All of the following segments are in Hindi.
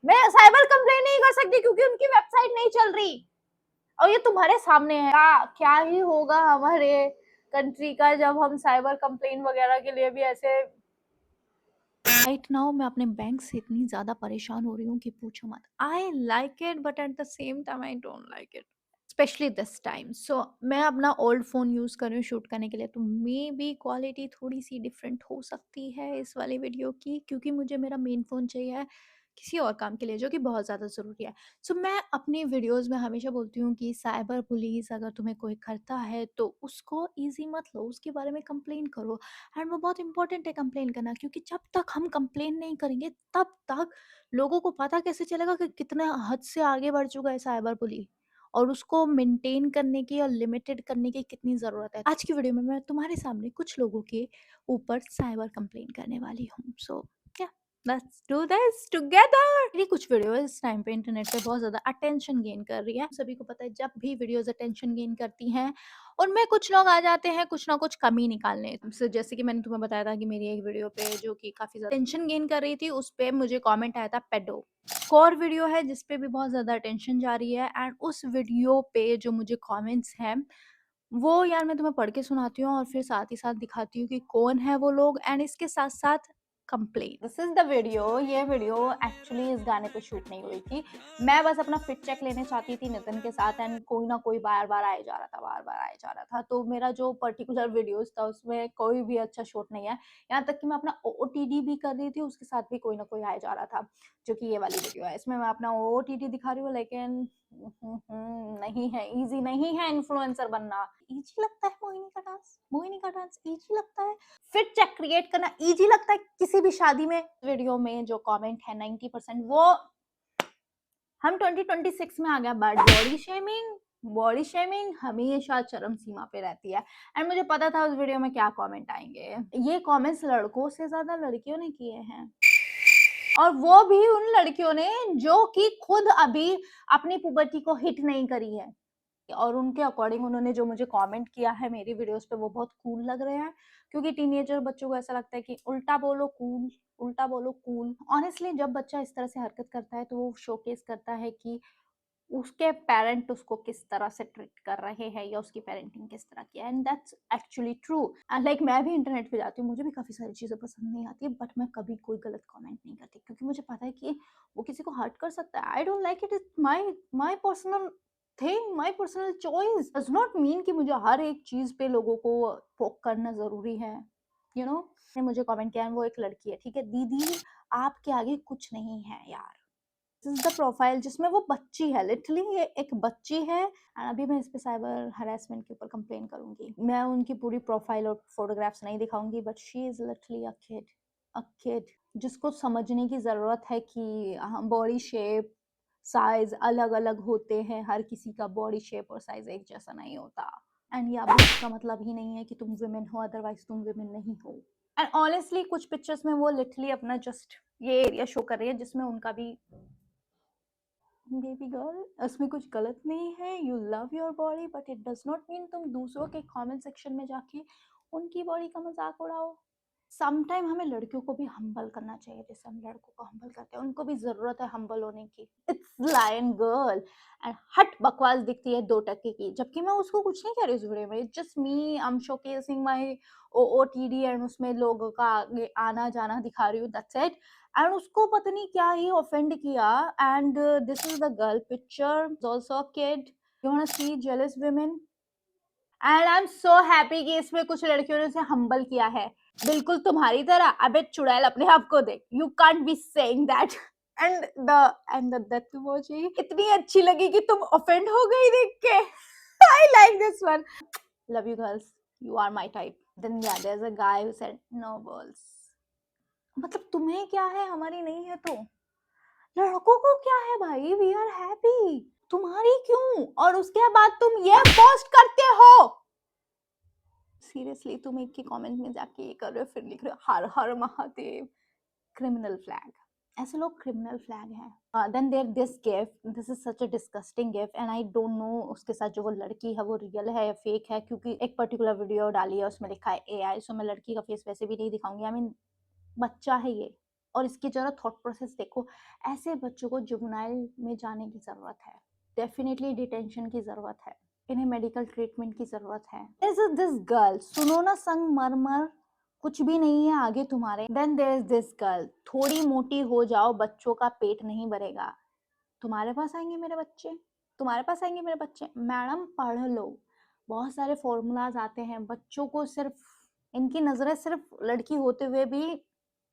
मैं साइबर कंप्लेन नहीं कर सकती क्योंकि उनकी वेबसाइट नहीं चल रही, और ये तुम्हारे सामने है। क्या ही होगा हमारे कंट्री का जब हम साइबर कंप्लेन वगैरह के लिए भी ऐसे। राइट नाउ मैं अपने बैंक से इतनी ज्यादा परेशान हो रही हूँ कि पूछो मत। I like it but at the same time I don't like it, specially this time. So मैं अपना ओल्ड फ़ोन यूज़ कर रही हूँ शूट करने के लिए, तो मे बी क्वालिटी थोड़ी सी डिफरेंट हो सकती है इस वाली वीडियो की, क्योंकि मुझे मेरा मेन फ़ोन चाहिए किसी और काम के लिए जो कि बहुत ज़्यादा ज़रूरी है। सो मैं अपनी वीडियोज़ में हमेशा बोलती हूँ कि साइबर पुलिस अगर तुम्हें कोई करता है तो उसको ईज़ी मत लो, उसके बारे में कंप्लेन करो। एंड वो बहुत इंपॉर्टेंट है कंप्लेन करना, क्योंकि जब तक हम कंप्लेन नहीं करेंगे तब तक लोगों को पता कैसे चलेगा कि कितना हद से आगे बढ़ चुका है साइबर पुलिस, और उसको मेंटेन करने की और लिमिटेड करने की कितनी ज़रूरत है। आज की वीडियो में मैं तुम्हारे सामने कुछ लोगों के ऊपर साइबर कंप्लेन करने वाली हूँ। सो या लेट्स डू दिस टुगेदर। मेरी कुछ वीडियो इस टाइम पे इंटरनेट पे बहुत ज़्यादा अटेंशन गेन कर रही है। सभी को पता है जब भी वीडियोस अटेंशन गेन करती हैं, उनमें कुछ लोग आ जाते हैं कुछ ना कुछ कमी निकालने। So, जैसे कि मैंने तुम्हें बताया था कि मेरी एक वीडियो पे जो कि काफ़ी ज़्यादा अटेंशन गेन कर रही थी, उस पे मुझे कमेंट आया था पेडो। एक और वीडियो है जिस पे भी बहुत ज़्यादा अटेंशन जा रही है, एंड उस वीडियो पे जो मुझे कमेंट्स हैं, वो यार मैं तुम्हें पढ़ के सुनाती हूँ और फिर साथ ही साथ दिखाती हूँ कि कौन है वो लोग, एंड इसके साथ-साथ complain. This is the video. ये वीडियो एक्चुअली इस गाने पे शूट नहीं हुई थी। मैं बस अपना फिट चेक लेने चाहती थी नितिन के साथ, एंड कोई ना कोई बार-बार आए जा रहा था, बार-बार आए जा रहा था। तो मेरा जो पर्टिकुलर वीडियोज़ था उसमें कोई भी अच्छा शूट नहीं है। यहाँ तक कि मैं अपना ओओटीडी भी कर रही थी, उसके साथ भी कोई ना कोई आए जा रहा था, जो कि ये वाली वीडियो है। इसमें मैं अपना ओओटीडी दिखा रही हूँ, लेकिन नहीं है, ईज़ी नहीं है इन्फ्लुएंसर बनना। ईज़ी लगता है मोहिनी का डांस ईज़ी लगता है। फिट चेक क्रिएट करना ईज़ी लगता है किसी भी शादी में। वीडियो में जो कमेंट है 90% वो हम 2026 में आ गया, बट बॉडी शेमिंग हमेशा चरम सीमा पे रहती है। एंड मुझे पता था उस वीडियो में क्या कमेंट आएंगे। ये कमेंट्स लड़कों से ज्यादा लड़कियों ने किए हैं, और वो भी उन लड़कियों ने जो कि खुद अभी अपनी पुबर्टी को हिट नहीं करी है। और उनके अकॉर्डिंग उन्होंने जो मुझे कमेंट किया है मेरी वीडियोस पे, वो बहुत कूल लग रहे हैं, क्योंकि टीनेजर बच्चों को ऐसा लगता है कि उल्टा बोलो कूल, उल्टा बोलो कूल। ऑनेस्टली जब बच्चा इस तरह से हरकत करता है तो वो शोकेस करता है कि उसके पेरेंट उसको किस तरह से ट्रीट कर रहे हैं या उसकी पेरेंटिंग किस तरह की है, and that's actually true. Like मैं भी इंटरनेट पे जाती हूँ, मुझे भी काफ़ी सारी चीज़ें पसंद नहीं आती है, बट मैं कभी कोई गलत कमेंट नहीं करती, क्योंकि मुझे पता है कि वो किसी को हर्ट कर सकता है। आई don't like it, is my personal thing, my personal choice. Does not mean कि मुझे हर एक चीज़ पे लोगों को पोक करना ज़रूरी है, यू नो। मुझे कमेंट किया है, वो एक लड़की है, ठीक है दीदी, आपके आगे कुछ नहीं है यार। दिस इज द प्रोफाइल जिसमें वो बच्ची है, लिटरली ये एक बच्ची है, एंड अभी मैं इस पे साइबर हरासमेंट के ऊपर कंप्लेन करूंगी। मैं उनकी पूरी प्रोफाइल और फोटोग्राफ्स नहीं दिखाऊंगी, but she is literally a kid जिसको समझने की जरूरत है कि बॉडी शेप साइज अलग अलग होते हैं, हर किसी का बॉडी शेप और साइज एक जैसा नहीं होता। एंड ये अब इसका मतलब ही नहीं है कि तुम वुमेन हो, अदरवाइज तुम वुमेन नहीं हो। एंड ऑनेस्टली कुछ पिक्चर्स में वो लिटरली अपना जस्ट ये एरिया शो कर रही है जिसमें उनका भी बेबी गर्ल, इसमें कुछ गलत नहीं है। You love your body, but it does not mean तुम दूसरों के कमेंट सेक्शन में जाके उनकी बॉडी का मजाक उड़ाओ। समटाइम हमें लड़कियों को भी हम्बल करना चाहिए, जैसे हम लड़कों को हम्बल करते हैं, उनको भी जरूरत है हम्बल होने की। इट्स लायन गर्ल, एंड हट बकवास दिखती है 2 टके की, जबकि मैं उसको कुछ नहीं कह रही उस वीडियो में। Just me, I am showcasing my OOTD, and उसमें लोगों का आगे आना जाना दिखा रही हूँ, दैट्स इट। एंड उसको पता नहीं क्या ही ऑफेंड किया, and this is the girl picture, also a kid. You want to see jealous women, and I am so happy कि इसमें कुछ लड़कियों ने उसे हम्बल किया है, बिल्कुल तुम्हारी तरह। अबे चुड़ैल अपने आप को देख, you can't be saying that. And the death emoji इतनी अच्छी लगी कि तुम ऑफेंड हो गई देख के। I like this one. Love you girls, you are my type. Then yeah there is a guy who said no girls. मतलब तुम्हें क्या है, हमारी नहीं है तो लड़कों को क्या है भाई, वी आर हैप्पी, तुम्हारी क्यों? और उसके बाद तुम ये पोस्ट करते हो। सीरियसली तुम एक के कमेंट में जाके ये कर रहे हो, फिर लिख रहे हो हर हर महादेव, क्रिमिनल फ्लैग। ऐसे लोग क्रिमिनल फ्लैग हैं। Then there this gift, this is such a disgusting gift, and I don't know उसके साथ जो वो लड़की है वो रियल है या फेक है, क्योंकि एक पर्टिकुलर वीडियो डाली है उसमें लिखा है एआई। सो मैं लड़की का फेस वैसे भी नहीं दिखाऊंगी, आई मीन बच्चा है ये, और इसकी जरा थॉट प्रोसेस देखो। ऐसे बच्चों को जुवेनाइल में जाने की जरूरत है, डेफिनेटली डिटेंशन की जरूरत है, इन्हें मेडिकल ट्रीटमेंट की जरूरत है। दिस गर्ल, सुनो ना संगमरमर, कुछ भी नहीं है आगे तुम्हारे। Then there is this girl, थोड़ी मोटी हो जाओ, बच्चों का पेट नहीं भरेगा। तुम्हारे पास आएंगे मेरे बच्चे, तुम्हारे पास आएंगे मेरे बच्चे। मैडम पढ़ लो, बहुत सारे फॉर्मूलाज आते हैं। बच्चों को सिर्फ, इनकी नजरें सिर्फ लड़की होते हुए भी,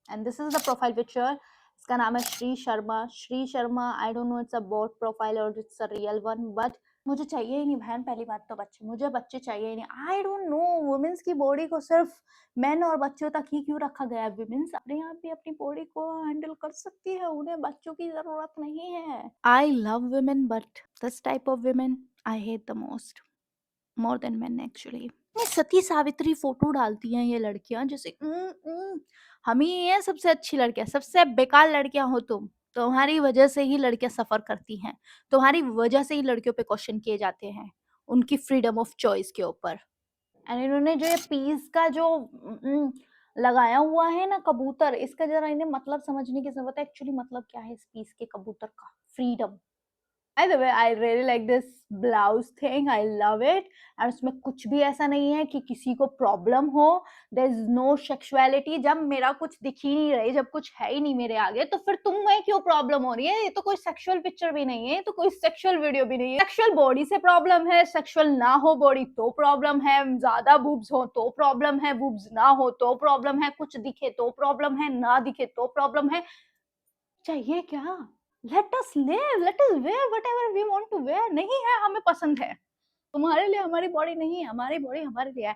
and this is the profile picture, इसका नाम है Shri Sharma. Shri Sharma, I don't know it's a bot profile or it's a real one, but मुझे चाहिए ही नहीं बहन। पहली बात तो बच्चे, मुझे बच्चे चाहिए ही नहीं। आई डोंट नो वुमेन्स की बॉडी को सिर्फ मेन और बच्चों तक ही क्यों रखा गया है। वुमेन्स अपने आप भी अपनी बॉडी को हैंडल कर सकती है, उन्हें बच्चों की जरूरत नहीं है। I love women but this type of women I hate the most, more than main actually. Sati Savitri photo डालती हैं ये लड़कियां, जैसे हम ही हैं सबसे अच्छी लड़कियां, सबसे बेकार लड़कियां हो तुम। तुम्हारी वजह से ही लड़कियां सफर करती हैं, तुम्हारी वजह से ही लड़कियों पे क्वेश्चन किए जाते हैं उनकी फ्रीडम ऑफ चॉइस के ऊपर। एंड इन्होंने जो ये पीस का जो लगाया हुआ है ना कबूतर, इसका जरा इन्हें मतलब समझने की जरूरत है। एक्चुअली मतलब क्या है इस पीस के कबूतर का? Freedom. By the way, I really like this blouse thing. I love it. और उसमें कुछ भी ऐसा नहीं है कि किसी को प्रॉब्लम हो। There is no sexuality. जब मेरा कुछ दिख ही नहीं रही, जब कुछ है ही नहीं मेरे आगे, तो फिर तुम्हें क्यों प्रॉब्लम हो रही है? ये तो कोई सेक्सुअल पिक्चर भी नहीं है, ये तो कोई सेक्सुअल वीडियो भी नहीं है। सेक्सुअल बॉडी से प्रॉब्लम है, सेक्सुअल ना हो बॉडी तो प्रॉब्लम है, ज्यादा बूब्स हो तो प्रॉब्लम है, बूब्स ना हो तो प्रॉब्लम है, कुछ दिखे तो प्रॉब्लम है, ना दिखे तो प्रॉब्लम है। चाहिए क्या? Let us live, let us wear whatever we want to wear. नहीं है, हमें पसंद है। तुम्हारे लिए हमारी बॉडी नहीं है, हमारी बॉडी हमारे लिए है।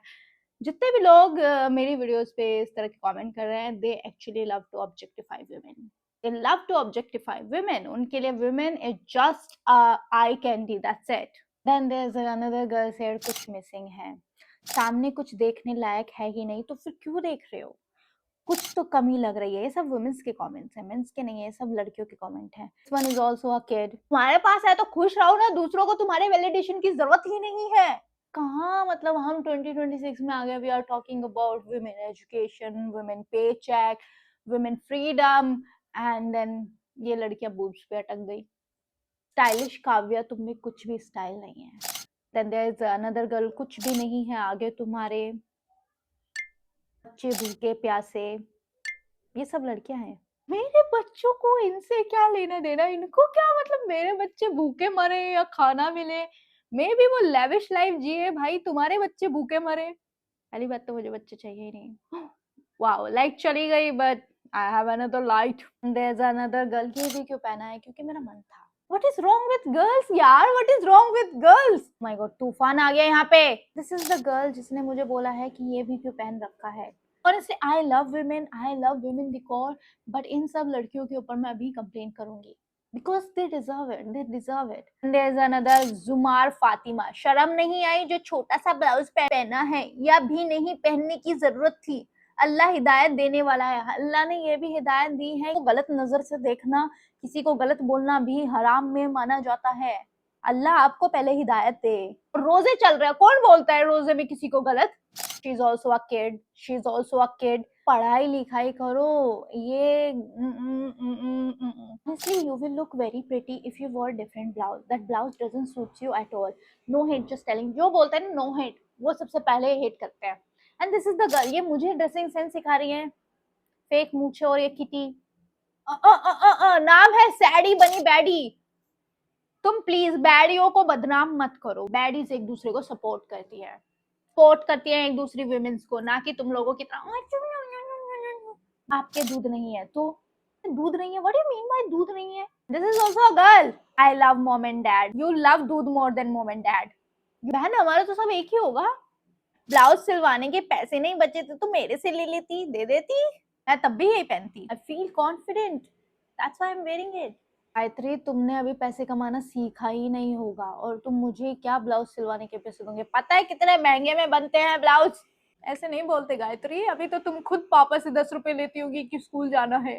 जितने भी लोग मेरी वीडियोस पे इस तरह के कमेंट कर रहे हैं, they actually love to objectify women, they love to objectify women. उनके लिए women is just eye candy, that's it. Then there is another girl here, कुछ मिसिंग है, सामने कुछ देखने लायक है ही नहीं, तो फिर क्यों देख रहे हो? कुछ तो कमी लग रही है। ये सब वुमेन्स के कमेंट्स हैं, मेंस के नहीं है, ये सब लड़कियों के कमेंट हैं। This one is also a kid. तुम्हारे पास है तो खुश रहो ना, दूसरों को तुम्हारे वैलिडेशन की जरूरत ही नहीं है। कहाँ मतलब हम 2026 में आ गए। We are talking about women education, women pay check, women freedom, and then ये लड़कियां बूब्स पे अटक गई। स्टाइलिश काव्या, तुम में कुछ भी स्टाइल नहीं है। Then there is another girl, कुछ भी नहीं है आगे तुम्हारे। बच्चे भूखे प्यासे, ये सब लड़कियां हैं। मेरे बच्चों को इनसे क्या लेना देना, इनको क्या मतलब मेरे बच्चे भूखे मरे या खाना मिले। मे भी वो लेविश लाइफ जिए, भाई तुम्हारे बच्चे भूखे मरे। पहली बात तो मुझे बच्चे चाहिए ही नहीं। वाओ, लाइट चली गई, but I have another light. There is another girl. ये भी क्यों पहना है? क्योंकि मेरा मन था। What is wrong with girls यार? What is wrong with girls? My God, तूफान आ गया यहाँ पे। This is the girl जिसने मुझे बोला है कि ये भी क्यों पहन रखा है। Honestly, I love women because, but इन सब लड़कियों के ऊपर मैं अभी कंप्लेन करूंगी because they deserve it. And there's another जुमार फातिमा। शर्म नहीं आई जो छोटा सा ब्लाउज पहना है, या भी नहीं पहनने की जरूरत थी। अल्लाह हिदायत देने वाला है, अल्लाह ने ये भी हिदायत दी है। गलत नजर से देखना, किसी को गलत बोलना भी हराम में माना जाता है। अल्लाह आपको पहले हिदायत दे। रोजे चल रहे हैं, कौन बोलता है रोजे में किसी को गलत? She is also a kid, she is also a kid. पढ़ाई लिखाई करो। ये honestly you will look very pretty if you wear different blouse. That blouse doesn't suit you at all. No hate, just telling. जो बोलते हैं ना no hate, वो सबसे पहले हेट करते हैं। And this is the girl, ये मुझे ड्रेसिंग सेंस सिखा रही है। फेक मूछे और ये किटी। नाम है सैडी बनी बैडी। तुम प्लीज बैडियों को बदनाम मत करो। बैडीज एक दूसरे को सपोर्ट करती है, सपोर्ट करती है एक दूसरी वुमेन्स को, ना कि तुम लोगों की तरह। आपके दूध नहीं है तो दूध नहीं है। What do you mean by doodh नहीं है? This is also a girl. I love mom and dad. You love doodh more than mom and dad. बहन हमारा तो सब एक ही होगा। ब्लाउज सिलवाने के पैसे नहीं बचे थे तो मेरे से ले लेती, दे देती, मैं तब भी यही पहनती। I feel confident, that's why I am wearing it. Gayatri, तुमने अभी पैसे कमाना सीखा ही नहीं होगा और तुम मुझे क्या ब्लाउज सिलवाने के पैसे दोगे? पता है कितने महंगे में बनते हैं ब्लाउज? ऐसे नहीं बोलते गायत्री, अभी तो तुम खुद पापा से 10 रुपए लेती होगी कि स्कूल जाना है।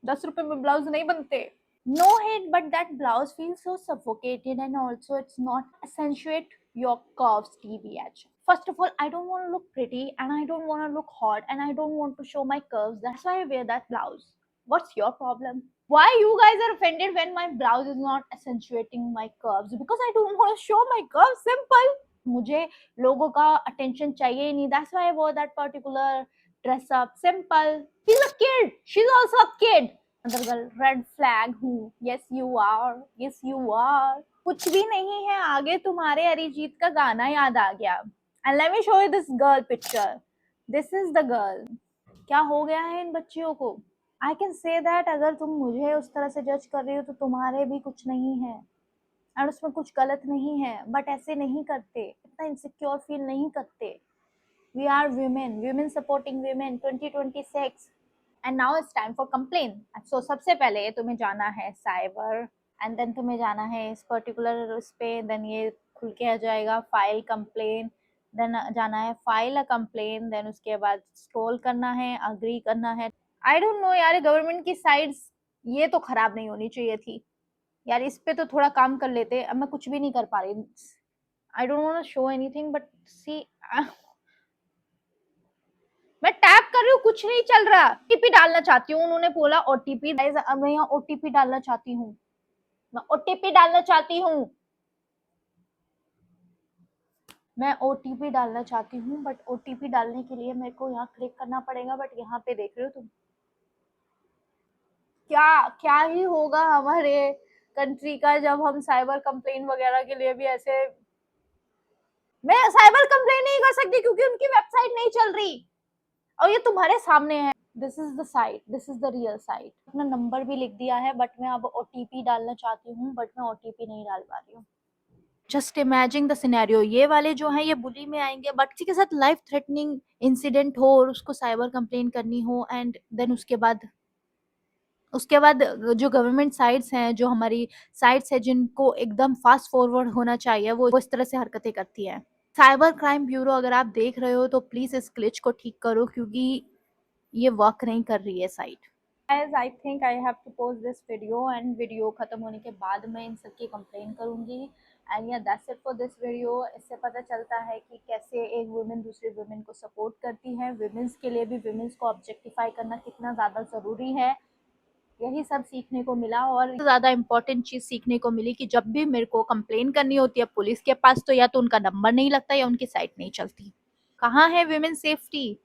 10 रुपए में ब्लाउज नहीं बनते। No hate, but that blouse feels so suffocated and also it's not accentuate your curves TBH. First of all, I don't want to look pretty and I don't want to look hot and I don't want to show my curves. That's why I wear that blouse. What's your problem? Why you guys are offended when my blouse is not accentuating my curves? Because I don't want to show my curves. Simple. मुझे लोगों का attention चाहिए ही नहीं. That's why I wore that particular dress up. Simple. She's a kid. She's also a kid. Another girl, red flag हूँ. Yes you are. Yes you are. कुछ भी नहीं है आगे. तुम्हारे अरिजीत का गाना याद आ गया. And let me show you this girl picture. This is the girl. क्या हो गया है इन बच्चियों को? I can say that अगर तुम मुझे उस तरह से जज कर रही हो तो तुम्हारे भी कुछ नहीं है और उसमें कुछ गलत नहीं है. बट ऐसे नहीं करते, इतना इनसिक्योर फील नहीं करते. We are women, women supporting women 2026. And now it's time for complaint. So सबसे पहले तुम्हें जाना है साइबर एंड देन तुम्हें जाना है इस पर्टिकुलर उस पे, देन ये खुल के आ जाएगा फाइल कंप्लेन, देन जाना है फाइल अ कंप्लेन, देन उसके बाद स्क्रॉल करना है, अग्री करना है. आई डोंट नो यार, गवर्नमेंट की साइट्स ये तो खराब नहीं होनी चाहिए थी यार. इस पे तो थोड़ा काम कर लेते. अब मैं कुछ भी नहीं कर पा रही. I don't want to show anything but see मैं टैप कर रही हूँ, कुछ नहीं चल रहा. ओटीपी डालना चाहती हूँ. उन्होंने बोला ओटीपी. अब मैं यहाँ ओटीपी डालना चाहती हूँ. मैं ओटीपी डालना चाहती हूँ. मैं ओटीपी डालना चाहती हूँ बट ओटीपी डालने के लिए मेरे को यहाँ क्लिक करना पड़ेगा. बट यहाँ पे देख रहे हो तुम क्या क्या ही होगा हमारे कंट्री का जब हम साइबर कंप्लेन वगैरह के लिए भी ऐसे. मैं साइबर कंप्लेन नहीं कर सकती क्योंकि उनकी वेबसाइट नहीं चल रही और ये तुम्हारे सामने है. This is the site, this is the real site. अपना नंबर भी लिख दिया है बट मैं अब ओटीपी डालना चाहती हूँ बट मैं ओटीपी नहीं डाल पा रही हूँ. Just imagine the scenario. ये वाले जो हैं ये बुली में आएंगे बट किसी के साथ लाइफ थ्रेटनिंग इंसिडेंट हो और उसको साइबर कंप्लेन करनी हो एंड देन उसके बाद जो गवर्नमेंट साइट्स हैं, जो हमारी साइट्स है जिनको एकदम फास्ट फॉरवर्ड होना चाहिए, वो इस तरह से हरकतें करती हैं. साइबर क्राइम ब्यूरो अगर आप देख रहे हो तो प्लीज इस ग्लिच को ठीक करो क्योंकि ये वर्क नहीं कर रही है site. Guys, I think I have to post this video and video खत्म होने के बाद मैं इन सब की कंप्लेन करूंगी. एंड या that's it for this video. इससे पता चलता है कि कैसे एक वुमेन दूसरे वुमेन को सपोर्ट करती है. वुमेन्स के लिए भी वुमेन्स को ऑब्जेक्टिफाई करना कितना ज़्यादा ज़रूरी है, यही सब सीखने को मिला. और ज़्यादा इम्पोर्टेंट चीज़ सीखने को मिली कि जब भी मेरे को कंप्लेन करनी होती है पुलिस के पास तो या तो उनका नंबर नहीं लगता या उनकी साइट नहीं चलती. कहाँ है वुमेन सेफ्टी?